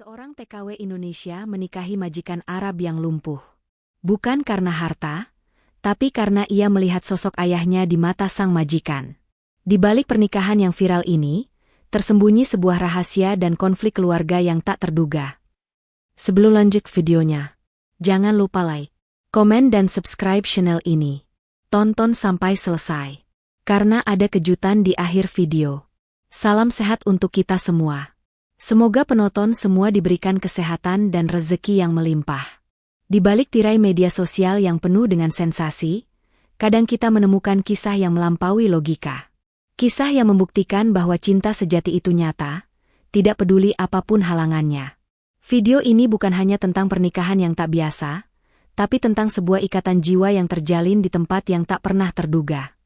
Seorang TKW Indonesia menikahi majikan Arab yang lumpuh. Bukan karena harta, tapi karena ia melihat sosok ayahnya di mata sang majikan. Di balik pernikahan yang viral ini, tersembunyi sebuah rahasia dan konflik keluarga yang tak terduga. Sebelum lanjut videonya, jangan lupa like, komen dan subscribe channel ini. Tonton sampai selesai, karena ada kejutan di akhir video. Salam sehat untuk kita semua. Semoga penonton semua diberikan kesehatan dan rezeki yang melimpah. Di balik tirai media sosial yang penuh dengan sensasi, kadang kita menemukan kisah yang melampaui logika. Kisah yang membuktikan bahwa cinta sejati itu nyata, tidak peduli apapun halangannya. Video ini bukan hanya tentang pernikahan yang tak biasa, tapi tentang sebuah ikatan jiwa yang terjalin di tempat yang tak pernah terduga.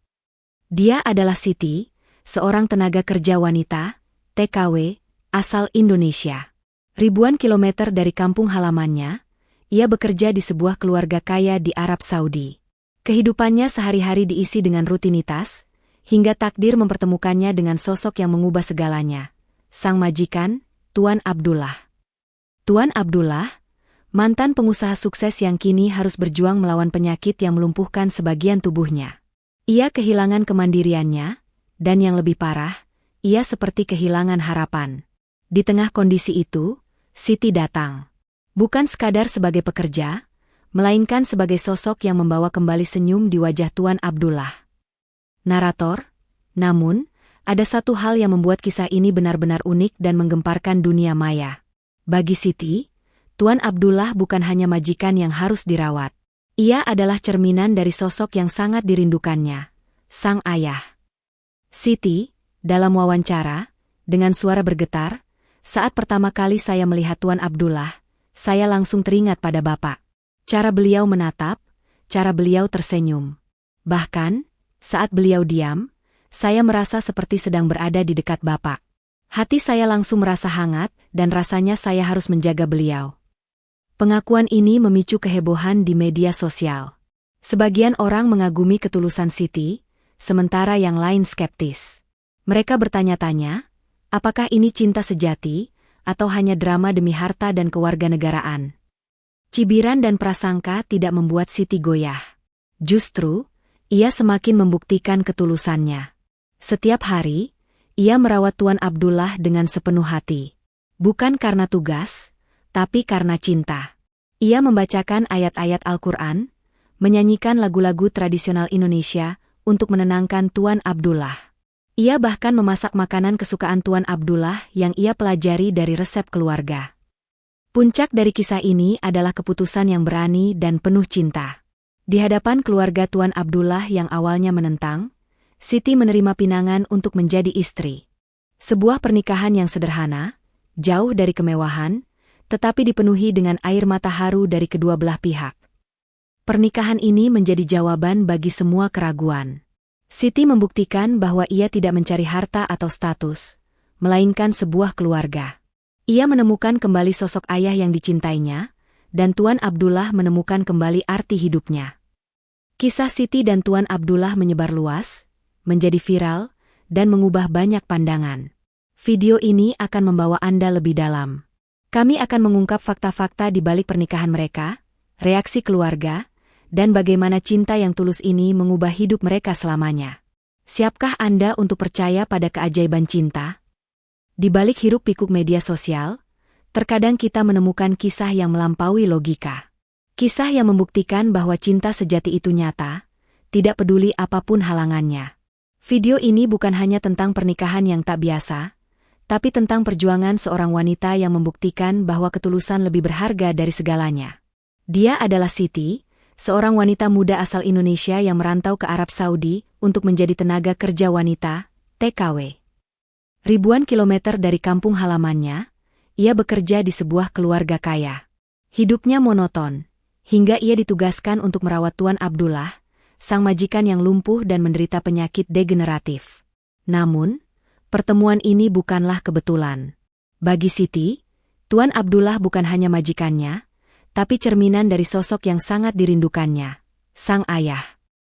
Dia adalah Siti, seorang tenaga kerja wanita, TKW, asal Indonesia. Ribuan kilometer dari kampung halamannya, ia bekerja di sebuah keluarga kaya di Arab Saudi. Kehidupannya sehari-hari diisi dengan rutinitas, hingga takdir mempertemukannya dengan sosok yang mengubah segalanya. Sang majikan, Tuan Abdullah. Tuan Abdullah, mantan pengusaha sukses yang kini harus berjuang melawan penyakit yang melumpuhkan sebagian tubuhnya. Ia kehilangan kemandiriannya, dan yang lebih parah, ia seperti kehilangan harapan. Di tengah kondisi itu, Siti datang. Bukan sekadar sebagai pekerja, melainkan sebagai sosok yang membawa kembali senyum di wajah Tuan Abdullah. Narator, namun, ada satu hal yang membuat kisah ini benar-benar unik dan menggemparkan dunia maya. Bagi Siti, Tuan Abdullah bukan hanya majikan yang harus dirawat. Ia adalah cerminan dari sosok yang sangat dirindukannya, sang ayah. Siti, dalam wawancara, dengan suara bergetar, "Saat pertama kali saya melihat Tuan Abdullah, saya langsung teringat pada Bapak. Cara beliau menatap, cara beliau tersenyum. Bahkan, saat beliau diam, saya merasa seperti sedang berada di dekat Bapak. Hati saya langsung merasa hangat, dan rasanya saya harus menjaga beliau." Pengakuan ini memicu kehebohan di media sosial. Sebagian orang mengagumi ketulusan Siti, sementara yang lain skeptis. Mereka bertanya-tanya, apakah ini cinta sejati, atau hanya drama demi harta dan kewarganegaraan? Cibiran dan prasangka tidak membuat Siti goyah. Justru, ia semakin membuktikan ketulusannya. Setiap hari, ia merawat Tuan Abdullah dengan sepenuh hati. Bukan karena tugas, tapi karena cinta. Ia membacakan ayat-ayat Al-Quran, menyanyikan lagu-lagu tradisional Indonesia untuk menenangkan Tuan Abdullah. Ia bahkan memasak makanan kesukaan Tuan Abdullah yang ia pelajari dari resep keluarga. Puncak dari kisah ini adalah keputusan yang berani dan penuh cinta. Di hadapan keluarga Tuan Abdullah yang awalnya menentang, Siti menerima pinangan untuk menjadi istri. Sebuah pernikahan yang sederhana, jauh dari kemewahan, tetapi dipenuhi dengan air mata haru dari kedua belah pihak. Pernikahan ini menjadi jawaban bagi semua keraguan. Siti membuktikan bahwa ia tidak mencari harta atau status, melainkan sebuah keluarga. Ia menemukan kembali sosok ayah yang dicintainya, dan Tuan Abdullah menemukan kembali arti hidupnya. Kisah Siti dan Tuan Abdullah menyebar luas, menjadi viral, dan mengubah banyak pandangan. Video ini akan membawa Anda lebih dalam. Kami akan mengungkap fakta-fakta di balik pernikahan mereka, reaksi keluarga, dan bagaimana cinta yang tulus ini mengubah hidup mereka selamanya. Siapkah Anda untuk percaya pada keajaiban cinta? Di balik hiruk-pikuk media sosial, terkadang kita menemukan kisah yang melampaui logika. Kisah yang membuktikan bahwa cinta sejati itu nyata, tidak peduli apapun halangannya. Video ini bukan hanya tentang pernikahan yang tak biasa, tapi tentang perjuangan seorang wanita yang membuktikan bahwa ketulusan lebih berharga dari segalanya. Dia adalah Siti, seorang wanita muda asal Indonesia yang merantau ke Arab Saudi untuk menjadi tenaga kerja wanita, TKW. Ribuan kilometer dari kampung halamannya, ia bekerja di sebuah keluarga kaya. Hidupnya monoton, hingga ia ditugaskan untuk merawat Tuan Abdullah, sang majikan yang lumpuh dan menderita penyakit degeneratif. Namun, pertemuan ini bukanlah kebetulan. Bagi Siti, Tuan Abdullah bukan hanya majikannya, tapi cerminan dari sosok yang sangat dirindukannya, sang ayah.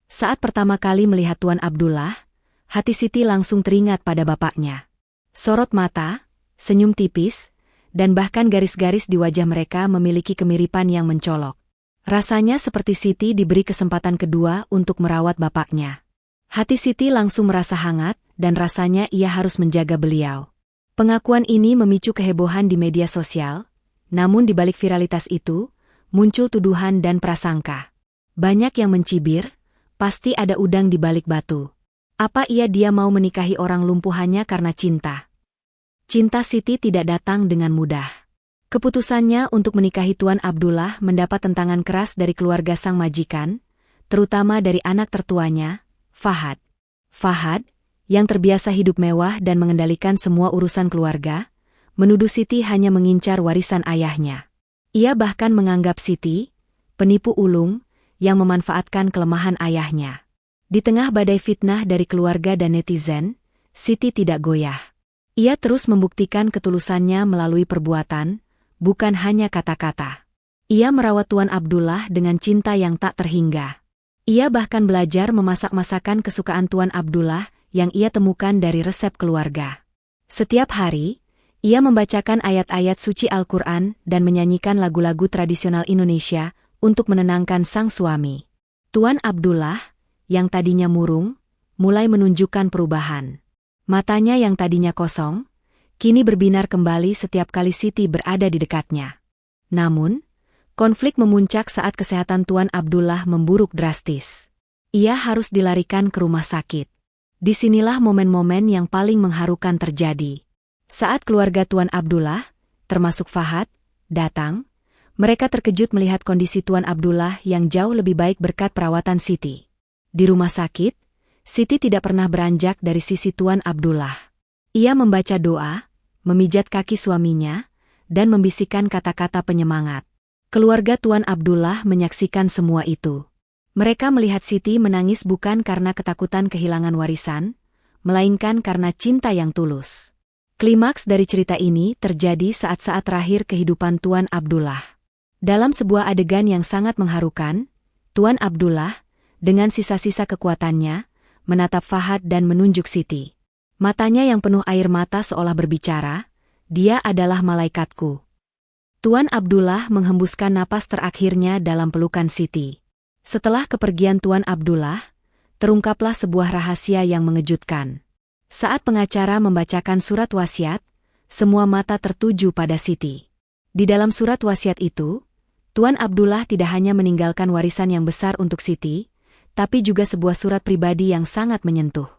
Saat pertama kali melihat Tuan Abdullah, hati Siti langsung teringat pada bapaknya. Sorot mata, senyum tipis, dan bahkan garis-garis di wajah mereka memiliki kemiripan yang mencolok. Rasanya seperti Siti diberi kesempatan kedua untuk merawat bapaknya. Hati Siti langsung merasa hangat, dan rasanya ia harus menjaga beliau. Pengakuan ini memicu kehebohan di media sosial, namun di balik viralitas itu, muncul tuduhan dan prasangka. Banyak yang mencibir, pasti ada udang di balik batu. Apa dia mau menikahi orang lumpuh hanya karena cinta? Cinta Siti tidak datang dengan mudah. Keputusannya untuk menikahi Tuan Abdullah mendapat tentangan keras dari keluarga sang majikan, terutama dari anak tertuanya, Fahad. Fahad, yang terbiasa hidup mewah dan mengendalikan semua urusan keluarga, menuduh Siti hanya mengincar warisan ayahnya. Ia bahkan menganggap Siti penipu ulung yang memanfaatkan kelemahan ayahnya. Di tengah badai fitnah dari keluarga dan netizen, Siti tidak goyah. Ia terus membuktikan ketulusannya melalui perbuatan, bukan hanya kata-kata. Ia merawat Tuan Abdullah dengan cinta yang tak terhingga. Ia bahkan belajar memasak masakan kesukaan Tuan Abdullah yang ia temukan dari resep keluarga. Setiap hari, ia membacakan ayat-ayat suci Al-Quran dan menyanyikan lagu-lagu tradisional Indonesia untuk menenangkan sang suami. Tuan Abdullah, yang tadinya murung, mulai menunjukkan perubahan. Matanya yang tadinya kosong, kini berbinar kembali setiap kali Siti berada di dekatnya. Namun, konflik memuncak saat kesehatan Tuan Abdullah memburuk drastis. Ia harus dilarikan ke rumah sakit. Disinilah momen-momen yang paling mengharukan terjadi. Saat keluarga Tuan Abdullah, termasuk Fahad, datang, mereka terkejut melihat kondisi Tuan Abdullah yang jauh lebih baik berkat perawatan Siti. Di rumah sakit, Siti tidak pernah beranjak dari sisi Tuan Abdullah. Ia membaca doa, memijat kaki suaminya, dan membisikkan kata-kata penyemangat. Keluarga Tuan Abdullah menyaksikan semua itu. Mereka melihat Siti menangis bukan karena ketakutan kehilangan warisan, melainkan karena cinta yang tulus. Klimaks dari cerita ini terjadi saat-saat terakhir kehidupan Tuan Abdullah. Dalam sebuah adegan yang sangat mengharukan, Tuan Abdullah, dengan sisa-sisa kekuatannya, menatap Fahad dan menunjuk Siti. Matanya yang penuh air mata seolah berbicara, "Dia adalah malaikatku." Tuan Abdullah menghembuskan napas terakhirnya dalam pelukan Siti. Setelah kepergian Tuan Abdullah, terungkaplah sebuah rahasia yang mengejutkan. Saat pengacara membacakan surat wasiat, semua mata tertuju pada Siti. Di dalam surat wasiat itu, Tuan Abdullah tidak hanya meninggalkan warisan yang besar untuk Siti, tapi juga sebuah surat pribadi yang sangat menyentuh.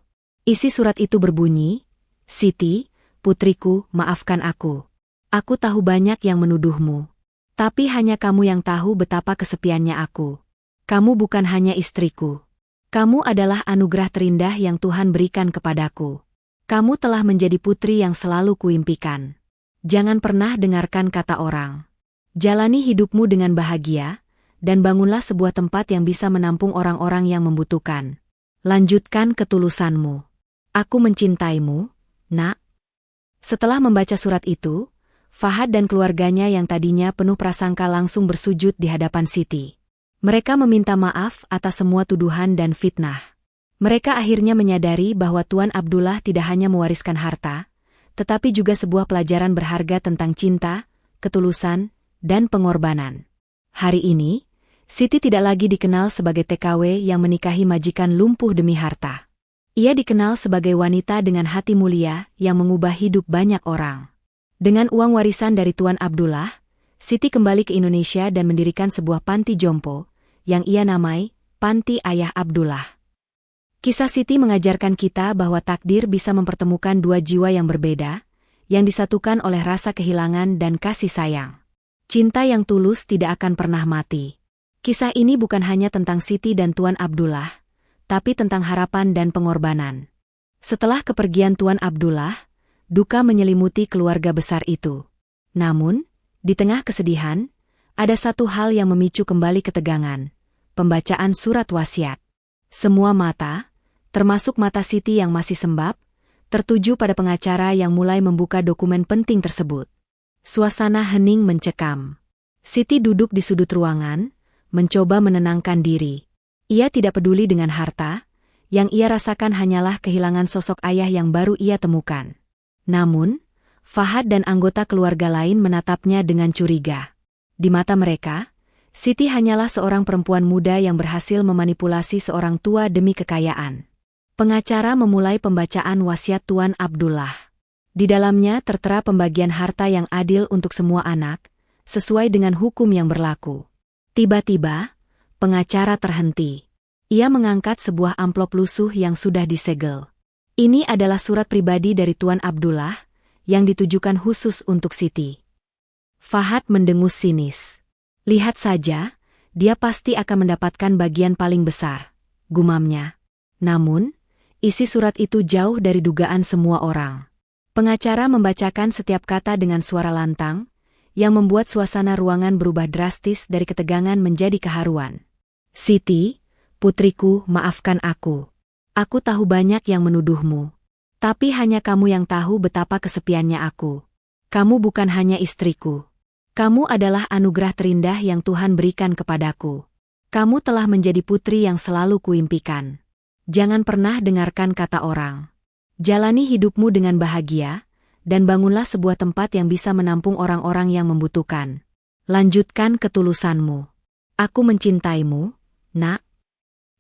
Isi surat itu berbunyi, "Siti, putriku, maafkan aku. Aku tahu banyak yang menuduhmu. Tapi hanya kamu yang tahu betapa kesepiannya aku. Kamu bukan hanya istriku. Kamu adalah anugerah terindah yang Tuhan berikan kepadaku. Kamu telah menjadi putri yang selalu kuimpikan. Jangan pernah dengarkan kata orang. Jalani hidupmu dengan bahagia, dan bangunlah sebuah tempat yang bisa menampung orang-orang yang membutuhkan. Lanjutkan ketulusanmu. Aku mencintaimu, nak." Setelah membaca surat itu, Fahad dan keluarganya yang tadinya penuh prasangka langsung bersujud di hadapan Siti. Mereka meminta maaf atas semua tuduhan dan fitnah. Mereka akhirnya menyadari bahwa Tuan Abdullah tidak hanya mewariskan harta, tetapi juga sebuah pelajaran berharga tentang cinta, ketulusan, dan pengorbanan. Hari ini, Siti tidak lagi dikenal sebagai TKW yang menikahi majikan lumpuh demi harta. Ia dikenal sebagai wanita dengan hati mulia yang mengubah hidup banyak orang. Dengan uang warisan dari Tuan Abdullah, Siti kembali ke Indonesia dan mendirikan sebuah panti jompo, yang ia namai Panti Ayah Abdullah. Kisah Siti mengajarkan kita bahwa takdir bisa mempertemukan dua jiwa yang berbeda, yang disatukan oleh rasa kehilangan dan kasih sayang. Cinta yang tulus tidak akan pernah mati. Kisah ini bukan hanya tentang Siti dan Tuan Abdullah, tapi tentang harapan dan pengorbanan. Setelah kepergian Tuan Abdullah, duka menyelimuti keluarga besar itu. Namun, di tengah kesedihan, ada satu hal yang memicu kembali ketegangan, pembacaan surat wasiat. Semua mata, termasuk mata Siti yang masih sembab, tertuju pada pengacara yang mulai membuka dokumen penting tersebut. Suasana hening mencekam. Siti duduk di sudut ruangan, mencoba menenangkan diri. Ia tidak peduli dengan harta, yang ia rasakan hanyalah kehilangan sosok ayah yang baru ia temukan. Namun, Fahad dan anggota keluarga lain menatapnya dengan curiga. Di mata mereka, Siti hanyalah seorang perempuan muda yang berhasil memanipulasi seorang tua demi kekayaan. Pengacara memulai pembacaan wasiat Tuan Abdullah. Di dalamnya tertera pembagian harta yang adil untuk semua anak, sesuai dengan hukum yang berlaku. Tiba-tiba, pengacara terhenti. Ia mengangkat sebuah amplop lusuh yang sudah disegel. Ini adalah surat pribadi dari Tuan Abdullah, yang ditujukan khusus untuk Siti. Fahad mendengus sinis. Lihat saja, dia pasti akan mendapatkan bagian paling besar, gumamnya. Namun, isi surat itu jauh dari dugaan semua orang. Pengacara membacakan setiap kata dengan suara lantang, yang membuat suasana ruangan berubah drastis dari ketegangan menjadi keharuan. Siti, putriku, maafkan aku. Aku tahu banyak yang menuduhmu. Tapi hanya kamu yang tahu betapa kesepiannya aku. Kamu bukan hanya istriku. Kamu adalah anugerah terindah yang Tuhan berikan kepadaku. Kamu telah menjadi putri yang selalu kuimpikan. Jangan pernah dengarkan kata orang. Jalani hidupmu dengan bahagia, dan bangunlah sebuah tempat yang bisa menampung orang-orang yang membutuhkan. Lanjutkan ketulusanmu. Aku mencintaimu, Nak.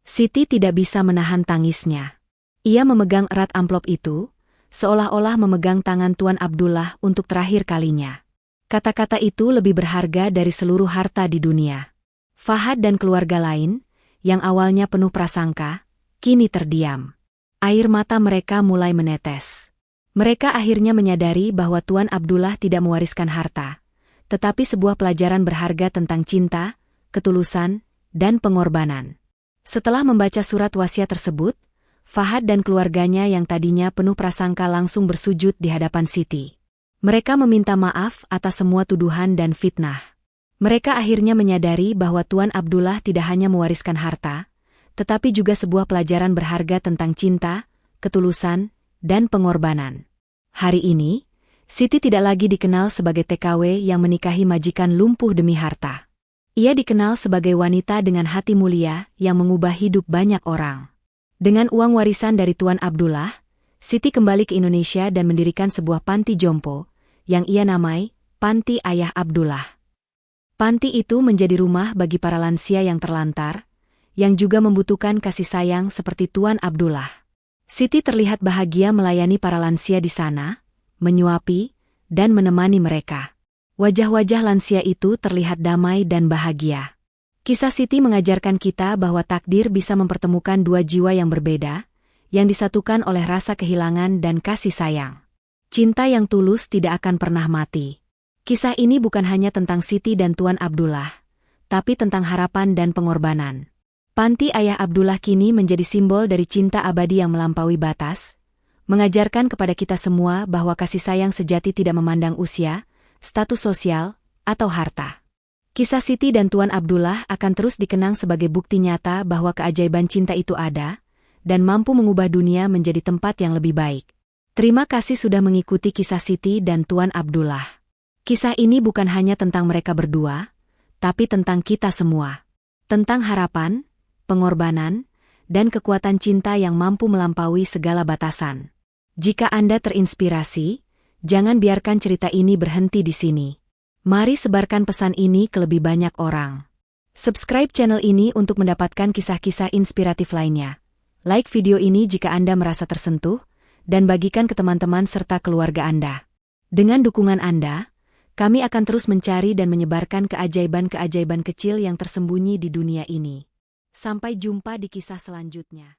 Siti tidak bisa menahan tangisnya. Ia memegang erat amplop itu, seolah-olah memegang tangan Tuan Abdullah untuk terakhir kalinya. Kata-kata itu lebih berharga dari seluruh harta di dunia. Fahad dan keluarga lain, yang awalnya penuh prasangka, kini terdiam. Air mata mereka mulai menetes. Mereka akhirnya menyadari bahwa Tuan Abdullah tidak mewariskan harta, tetapi sebuah pelajaran berharga tentang cinta, ketulusan, dan pengorbanan. Setelah membaca surat wasiat tersebut, Fahad dan keluarganya yang tadinya penuh prasangka langsung bersujud di hadapan Siti. Mereka meminta maaf atas semua tuduhan dan fitnah. Mereka akhirnya menyadari bahwa Tuan Abdullah tidak hanya mewariskan harta, tetapi juga sebuah pelajaran berharga tentang cinta, ketulusan, dan pengorbanan. Hari ini, Siti tidak lagi dikenal sebagai TKW yang menikahi majikan lumpuh demi harta. Ia dikenal sebagai wanita dengan hati mulia yang mengubah hidup banyak orang. Dengan uang warisan dari Tuan Abdullah, Siti kembali ke Indonesia dan mendirikan sebuah panti jompo, yang ia namai Panti Ayah Abdullah. Panti itu menjadi rumah bagi para lansia yang terlantar, yang juga membutuhkan kasih sayang seperti Tuan Abdullah. Siti terlihat bahagia melayani para lansia di sana, menyuapi, dan menemani mereka. Wajah-wajah lansia itu terlihat damai dan bahagia. Kisah Siti mengajarkan kita bahwa takdir bisa mempertemukan dua jiwa yang berbeda, yang disatukan oleh rasa kehilangan dan kasih sayang. Cinta yang tulus tidak akan pernah mati. Kisah ini bukan hanya tentang Siti dan Tuan Abdullah, tapi tentang harapan dan pengorbanan. Panti Ayah Abdullah kini menjadi simbol dari cinta abadi yang melampaui batas, mengajarkan kepada kita semua bahwa kasih sayang sejati tidak memandang usia, status sosial, atau harta. Kisah Siti dan Tuan Abdullah akan terus dikenang sebagai bukti nyata bahwa keajaiban cinta itu ada, dan mampu mengubah dunia menjadi tempat yang lebih baik. Terima kasih sudah mengikuti kisah Siti dan Tuan Abdullah. Kisah ini bukan hanya tentang mereka berdua, tapi tentang kita semua. Tentang harapan, pengorbanan, dan kekuatan cinta yang mampu melampaui segala batasan. Jika Anda terinspirasi, jangan biarkan cerita ini berhenti di sini. Mari sebarkan pesan ini ke lebih banyak orang. Subscribe channel ini untuk mendapatkan kisah-kisah inspiratif lainnya. Like video ini jika Anda merasa tersentuh, dan bagikan ke teman-teman serta keluarga Anda. Dengan dukungan Anda, kami akan terus mencari dan menyebarkan keajaiban-keajaiban kecil yang tersembunyi di dunia ini. Sampai jumpa di kisah selanjutnya.